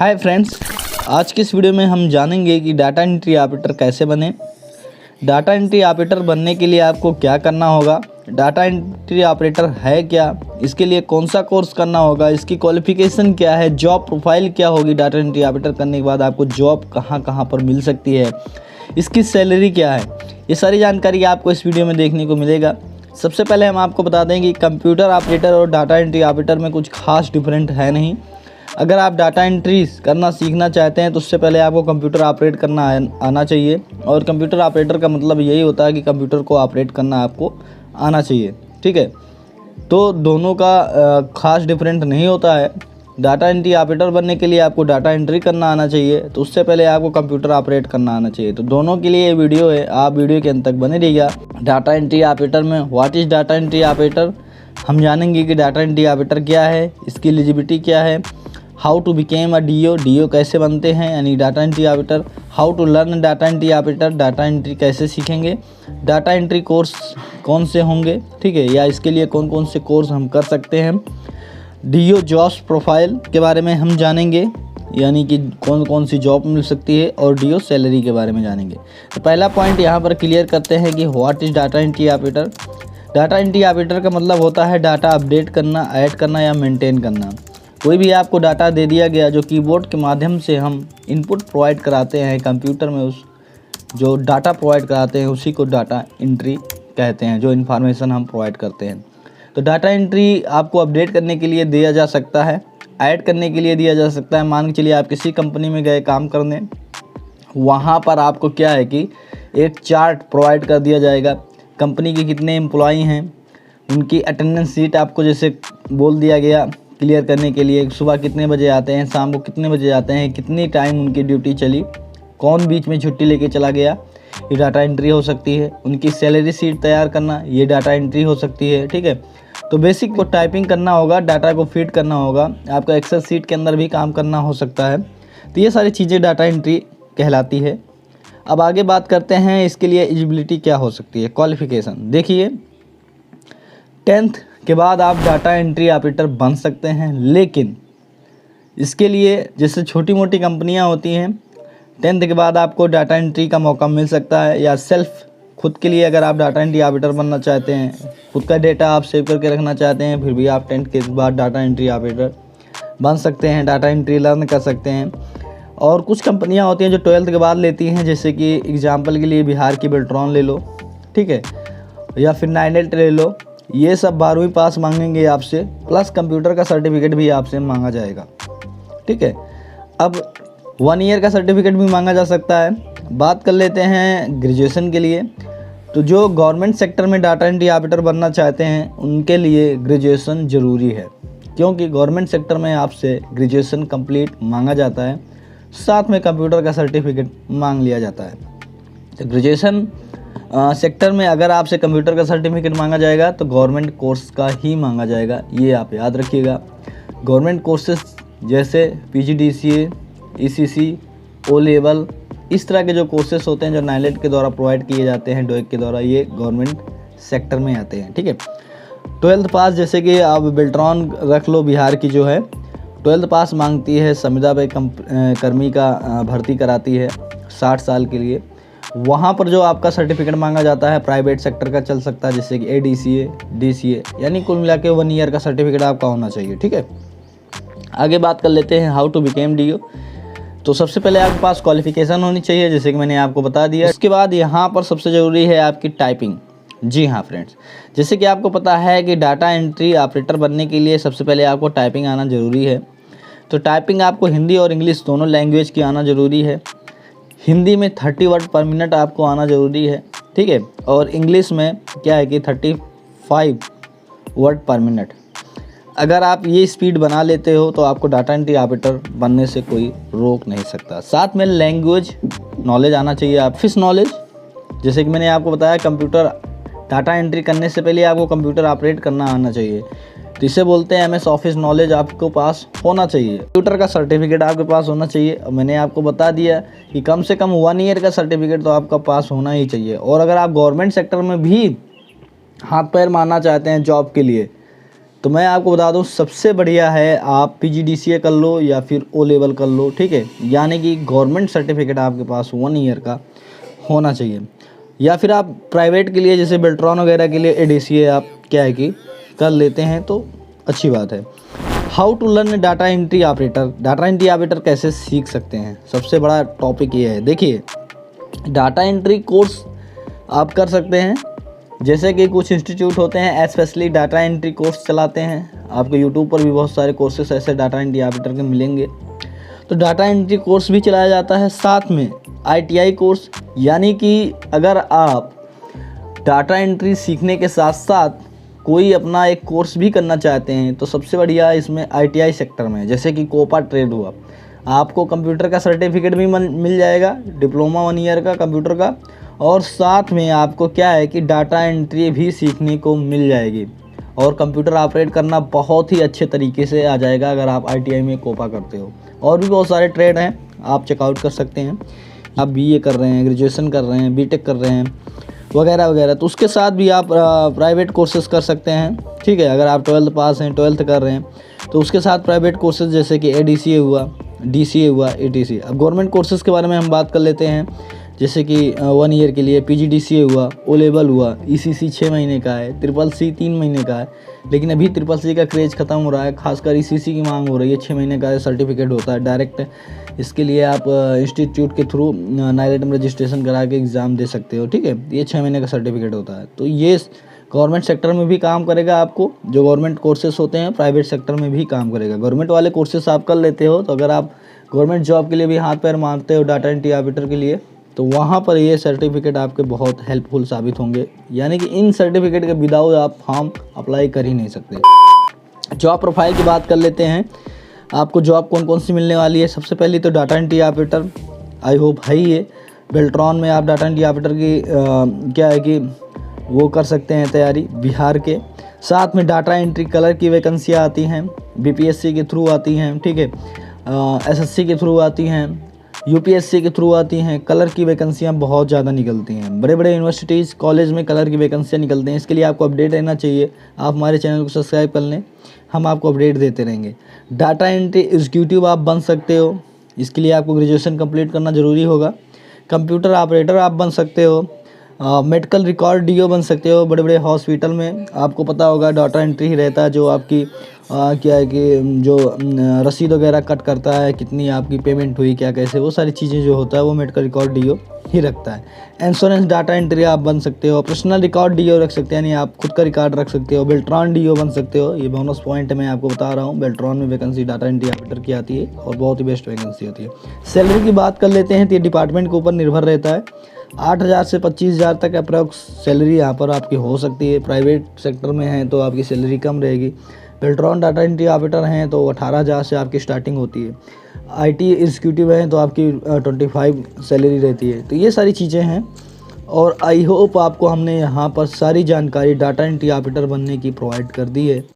Hi friends, आज की इस वीडियो में हम जानेंगे कि डाटा एंट्री ऑपरेटर कैसे बने। डाटा एंट्री ऑपरेटर बनने के लिए आपको क्या करना होगा, डाटा एंट्री ऑपरेटर है क्या, इसके लिए कौन सा कोर्स करना होगा, इसकी क्वालिफ़िकेशन क्या है, जॉब प्रोफाइल क्या होगी, डाटा एंट्री ऑपरेटर करने के बाद आपको जॉब कहाँ कहाँ पर मिल सकती है, इसकी सैलरी क्या है, ये सारी जानकारी आपको इस वीडियो में देखने को मिलेगा। सबसे पहले हम आपको बता दें कि कंप्यूटर ऑपरेटर और डाटा एंट्री ऑपरेटर में कुछ खास डिफरेंट है नहीं। अगर आप डाटा एंट्री करना सीखना चाहते हैं तो उससे पहले आपको कंप्यूटर ऑपरेट करना आना चाहिए, और कंप्यूटर ऑपरेटर का मतलब यही होता है कि कंप्यूटर को ऑपरेट करना आपको आना चाहिए। ठीक है, तो दोनों का खास डिफरेंट नहीं होता है। डाटा एंट्री ऑपरेटर बनने के लिए आपको डाटा एंट्री करना आना चाहिए, तो उससे पहले आपको कंप्यूटर ऑपरेट करना आना चाहिए। तो दोनों के लिए ये वीडियो है, आप वीडियो के अंत तक बने रहिएगा। डाटा एंट्री ऑपरेटर में what is data entry operator, हम जानेंगे कि डाटा एंट्री ऑपरेटर क्या है, इसकी एलिजिबिलिटी क्या है, how to became a DO कैसे बनते हैं यानी data entry operator, how to learn data entry operator, data entry कैसे सीखेंगे, डाटा एंट्री कोर्स कौन से होंगे, ठीक है, या इसके लिए कौन कौन से कोर्स हम कर सकते हैं, डीओ जॉब्स प्रोफाइल के बारे में हम जानेंगे यानी कि कौन कौन सी जॉब मिल सकती है, और डीओ सैलरी के बारे में जानेंगे। तो पहला पॉइंट यहाँ पर क्लियर करते हैं कि what is data entry operator. Data entry operator का मतलब होता है डाटा अपडेट करना, ऐड करना या मेंटेन करना। कोई भी आपको डाटा दे दिया गया जो कीबोर्ड के माध्यम से हम इनपुट प्रोवाइड कराते हैं कंप्यूटर में, उस जो डाटा प्रोवाइड कराते हैं उसी को डाटा एंट्री कहते हैं, जो इन्फॉर्मेशन हम प्रोवाइड करते हैं। तो डाटा एंट्री आपको अपडेट करने के लिए दिया जा सकता है, ऐड करने के लिए दिया जा सकता है। मान के चलिए आप किसी कंपनी में गए काम करने, वहाँ पर आपको क्या है कि एक चार्ट प्रोवाइड कर दिया जाएगा, कंपनी के कितने एम्प्लॉई हैं, उनकी अटेंडेंस शीट आपको जैसे बोल दिया गया क्लियर करने के लिए, सुबह कितने बजे आते हैं, शाम को कितने बजे आते हैं, कितनी टाइम उनकी ड्यूटी चली, कौन बीच में छुट्टी लेके चला गया, ये डाटा एंट्री हो सकती है। उनकी सैलरी शीट तैयार करना, ये डाटा एंट्री हो सकती है। ठीक है, तो बेसिक को टाइपिंग करना होगा, डाटा को फीड करना होगा, आपका एक्सेल शीट के अंदर भी काम करना हो सकता है। तो ये सारी चीज़ें डाटा एंट्री कहलाती है। अब आगे बात करते हैं इसके लिए एलिजिबिलिटी क्या हो सकती है, क्वालिफ़िकेशन। देखिए 10th के बाद आप डाटा एंट्री ऑपरेटर बन सकते हैं, लेकिन इसके लिए जैसे छोटी मोटी कंपनियां होती हैं 10th के बाद आपको डाटा एंट्री का मौका मिल सकता है, या सेल्फ खुद के लिए अगर आप डाटा एंट्री ऑपरेटर बनना चाहते हैं, खुद का डेटा आप सेव करके रखना चाहते हैं, फिर भी आप 10th के बाद डाटा एंट्री ऑपरेटर बन सकते हैं, डाटा एंट्री लर्न कर सकते हैं। और कुछ कंपनियाँ होती हैं जो 12th के बाद लेती हैं, जैसे कि एग्जाम्पल के लिए बिहार की बेल्ट्रॉन ले लो, ठीक है, या फिर 9 ले लो। ये सब 12वीं पास मांगेंगे आपसे, प्लस कंप्यूटर का सर्टिफिकेट भी आपसे मांगा जाएगा। ठीक है, अब 1 ईयर का सर्टिफिकेट भी मांगा जा सकता है। बात कर लेते हैं ग्रेजुएशन के लिए। तो जो गवर्नमेंट सेक्टर में डाटा एंट्री ऑपरेटर बनना चाहते हैं उनके लिए ग्रेजुएशन ज़रूरी है, क्योंकि गवर्नमेंट सेक्टर में आपसे ग्रेजुएशन कंप्लीट मांगा जाता है, साथ में कंप्यूटर का सर्टिफिकेट मांग लिया जाता है। तो ग्रेजुएशन सेक्टर में अगर आपसे कंप्यूटर का सर्टिफिकेट मांगा जाएगा तो गवर्नमेंट कोर्स का ही मांगा जाएगा, ये आप याद रखिएगा। गवर्नमेंट कोर्सेस जैसे PGDCA, ECC, O लेवल, इस तरह के जो कोर्सेस होते हैं जो नाइलेट के द्वारा प्रोवाइड किए जाते हैं, डोएक के द्वारा, ये गवर्नमेंट सेक्टर में आते हैं। ठीक है, 12th पास जैसे कि आप बेल्ट्रॉन रख लो, बिहार की जो है 12th पास मांगती है, संविदा पे कर्मी का भर्ती कराती है 60 साल के लिए। वहाँ पर जो आपका सर्टिफिकेट मांगा जाता है प्राइवेट सेक्टर का चल सकता है, जैसे कि ADCA, DCA, यानी कुल मिला के 1 ईयर का सर्टिफिकेट आपका होना चाहिए। ठीक है, आगे बात कर लेते हैं हाउ टू बिकेम DO। तो सबसे पहले आपके पास क्वालिफ़िकेशन होनी चाहिए, जैसे कि मैंने आपको बता दिया। उसके बाद यहाँ पर सबसे ज़रूरी है आपकी टाइपिंग। जी हाँ फ्रेंड्स, जैसे कि आपको पता है कि डाटा एंट्री ऑपरेटर बनने के लिए सबसे पहले आपको टाइपिंग आना ज़रूरी है। तो टाइपिंग आपको हिंदी और इंग्लिश दोनों लैंग्वेज की आना ज़रूरी है। हिंदी में 30 वर्ड पर मिनट आपको आना ज़रूरी है, ठीक है, और इंग्लिश में क्या है कि 35 वर्ड पर मिनट। अगर आप ये स्पीड बना लेते हो तो आपको डाटा एंट्री ऑपरेटर बनने से कोई रोक नहीं सकता। साथ में लैंग्वेज नॉलेज आना चाहिए, ऑफिस नॉलेज, जैसे कि मैंने आपको बताया कंप्यूटर डाटा एंट्री करने से पहले आपको कंप्यूटर ऑपरेट करना आना चाहिए, तो इसे बोलते हैं MS ऑफिस नॉलेज आपको पास होना चाहिए। कंप्यूटर का सर्टिफिकेट आपके पास होना चाहिए, और मैंने आपको बता दिया कि कम से कम 1 ईयर का सर्टिफिकेट तो आपका पास होना ही चाहिए। और अगर आप गवर्नमेंट सेक्टर में भी हाथ पैर मारना चाहते हैं जॉब के लिए, तो मैं आपको बता दूं सबसे बढ़िया है आप PGDCA कर लो या फिर O लेवल कर लो, ठीक है, यानी कि गवर्नमेंट सर्टिफिकेट आपके पास 1 ईयर का होना चाहिए। या फिर आप प्राइवेट के लिए जैसे बेल्ट्रॉन वगैरह के लिए ADCA आप क्या है कि कर लेते हैं तो अच्छी बात है। How to learn data entry operator, data entry operator कैसे सीख सकते हैं, सबसे बड़ा टॉपिक ये है। देखिए डाटा एंट्री कोर्स आप कर सकते हैं, जैसे कि कुछ इंस्टीट्यूट होते हैं स्पेशली डाटा एंट्री कोर्स चलाते हैं। आपको यूट्यूब पर भी बहुत सारे कोर्सेस ऐसे डाटा एंट्री ऑपरेटर के मिलेंगे, तो डाटा एंट्री कोर्स भी चलाया जाता है। साथ में ITI कोर्स, यानी कि अगर आप डाटा एंट्री सीखने के साथ साथ कोई अपना एक कोर्स भी करना चाहते हैं तो सबसे बढ़िया इसमें ITI सेक्टर में, जैसे कि कोपा ट्रेड हुआ, आपको कंप्यूटर का सर्टिफिकेट भी मिल जाएगा, डिप्लोमा 1 ईयर का कंप्यूटर का, और साथ में आपको क्या है कि डाटा एंट्री भी सीखने को मिल जाएगी और कंप्यूटर ऑपरेट करना बहुत ही अच्छे तरीके से आ जाएगा अगर आप ITI में कोपा करते हो। और भी बहुत सारे ट्रेड हैं, आप चेकआउट कर सकते हैं। आप BA कर रहे हैं, ग्रेजुएशन कर रहे हैं, BTech कर रहे हैं वगैरह वगैरह, तो उसके साथ भी आप प्राइवेट कोर्सेज़ कर सकते हैं, ठीक है। अगर आप 12th पास हैं, 12th कर रहे हैं तो उसके साथ प्राइवेट कोर्सेज़ जैसे कि ADCA हुआ, DCA हुआ, ATC। अब गवर्नमेंट कोर्सेज़ के बारे में हम बात कर लेते हैं, जैसे कि 1 ईयर के लिए PGDCA हुआ, O लेवल हुआ, ECC 6 महीने का है, CCC 3 महीने का है, लेकिन अभी CCC का क्रेज़ ख़त्म हो रहा है, खासकर ECC की मांग हो रही है। 6 महीने का सर्टिफिकेट होता है डायरेक्ट, इसके लिए आप इंस्टीट्यूट के थ्रू NILAT में रजिस्ट्रेशन करा के एग्ज़ाम दे सकते हो, ठीक है। ये 6 महीने का सर्टिफिकेट होता है, तो ये गवर्नमेंट सेक्टर में भी काम करेगा आपको। जो गवर्नमेंट कोर्सेस होते हैं प्राइवेट सेक्टर में भी काम करेगा। गवर्नमेंट वाले कोर्सेस आप कर लेते हो तो अगर आप गवर्नमेंट जॉब के लिए भी हाथ पैर मारते हो डाटा एंट्री ऑपरेटर के लिए, तो वहाँ पर ये सर्टिफिकेट आपके बहुत हेल्पफुल साबित होंगे, यानी कि इन सर्टिफिकेट के विदाउट आप फॉर्म अप्लाई कर ही नहीं सकते। जॉब प्रोफाइल की बात कर लेते हैं, आपको जॉब कौन कौन सी मिलने वाली है। सबसे पहले तो data entry operator, I hope है ही है। बेल्ट्रॉन में आप डाटा एंट्री ऑपरेटर की क्या है कि वो कर सकते हैं तैयारी बिहार के। साथ में डाटा एंट्री कलर की वैकेंसियाँ आती हैं, BPSC के थ्रू आती हैं, ठीक है, SSC के थ्रू आती हैं, UPSC के थ्रू आती हैं। कलर की वैकेंसियाँ बहुत ज़्यादा निकलती हैं, बड़े बड़े यूनिवर्सिटीज़ कॉलेज में कलर की वैकेंसियाँ निकलती हैं। इसके लिए आपको अपडेट रहना चाहिए, आप हमारे चैनल को सब्सक्राइब कर लें, हम आपको अपडेट देते रहेंगे। डाटा एंट्री एग्जीक्यूटिव आप बन सकते हो, इसके लिए आपको ग्रेजुएशन कंप्लीट करना ज़रूरी होगा। कंप्यूटर ऑपरेटर आप बन सकते हो, मेडिकल रिकॉर्ड DO बन सकते हो। बड़े बड़े हॉस्पिटल में आपको पता होगा डाटा एंट्री ही रहता है, जो आपकी क्या है कि जो रसीद वगैरह कट करता है, कितनी आपकी पेमेंट हुई, क्या कैसे, वो सारी चीज़ें जो होता है वो मेडिकल रिकॉर्ड DO ही रखता है। इंश्योरेंस डाटा एंट्री आप बन सकते हो, पर्सनल रिकॉर्ड DO रख सकते हैं, यानी आप खुद का रिकॉर्ड रख सकते हो। बेल्ट्रॉन DO बन सकते हो, ये बोनस पॉइंट मैं आपको बता रहा हूँ। बेल्ट्रॉन में वैकेंसी डाटा एंट्री ऑपरेटर की आती है और बहुत ही बेस्ट वैकेंसी होती है। सैलरी की बात कर लेते हैं तो ये डिपार्टमेंट के ऊपर निर्भर रहता है। 8,000 से 25,000 तक अप्रॉक्स सैलरी यहाँ पर आपकी हो सकती है। प्राइवेट सेक्टर में है तो आपकी सैलरी कम रहेगी। बेल्ट्रॉन डाटा एंट्री ऑपरेटर हैं तो 18,000 से आपकी स्टार्टिंग होती है। IT एग्जीक्यूटिव हैं तो आपकी 25 सैलरी रहती है। तो ये सारी चीज़ें हैं और आई होप आपको हमने यहाँ पर सारी जानकारी डाटा एंट्री ऑपरेटर बनने की प्रोवाइड कर दी है।